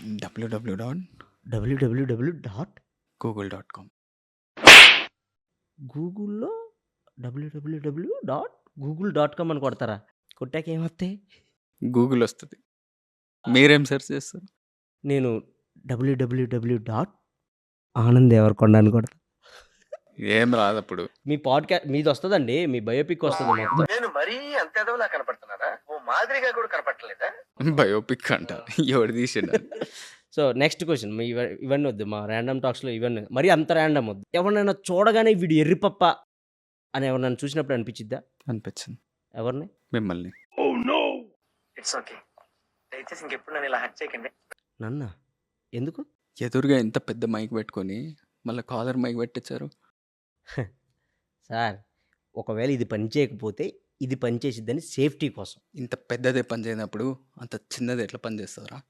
www.google.com www.google.com. గూగుల్‌లో www.google.com అని కొడతారా? కొట్టాక ఏమొత్తాయి? గూగుల్ వస్తది. మీరేం సెర్చ్ చేస్తారు? నేను www.ఆనంద్ దేవరకొండ అని కొడతా. ఏం రాదప్పుడు. మీ మీదొస్తదండి. మీ బయోపిక్ వస్తది మొత్తం. నేను మరీ అంత ఎదవలా కనపడుతున్నారా? ఓ మాదిరిగా కూడా కనపడలేదా? బయోపిక్ అంట. ఎవడు తీసిండు అది? So, next question. ఇవన్నీ వద్దు. మా ర్యాండమ్ టాక్స్‌లో ఇవన్నీ మరీ అంత ర్యాండమ్ వద్దు. ఎవరినైనా చూడగానే వీడు ఎర్రిపప్ప అని ఎవరినైనా చూసినప్పుడు అనిపిచ్చిద్దా? అనిపించింది. ఎవరిని? మిమ్మల్ని. It's okay. దయచేసి ఇంకెప్పుడు నన్ను ఇలా హర్ట్ చేయకండి. నన్నా? ఎందుకు? ఎదురుగా ఇంత పెద్ద మైక్ పెట్టుకొని మళ్ళీ కాలర్ మైక్ పెట్టించారు. సార్, ఒకవేళ ఇది పని చేయకపోతే ఇది పని చేసిద్దని సేఫ్టీ కోసం. ఇంత పెద్దదే పని చేయనప్పుడు అంత చిన్నది ఎట్లా పని చేస్తారా?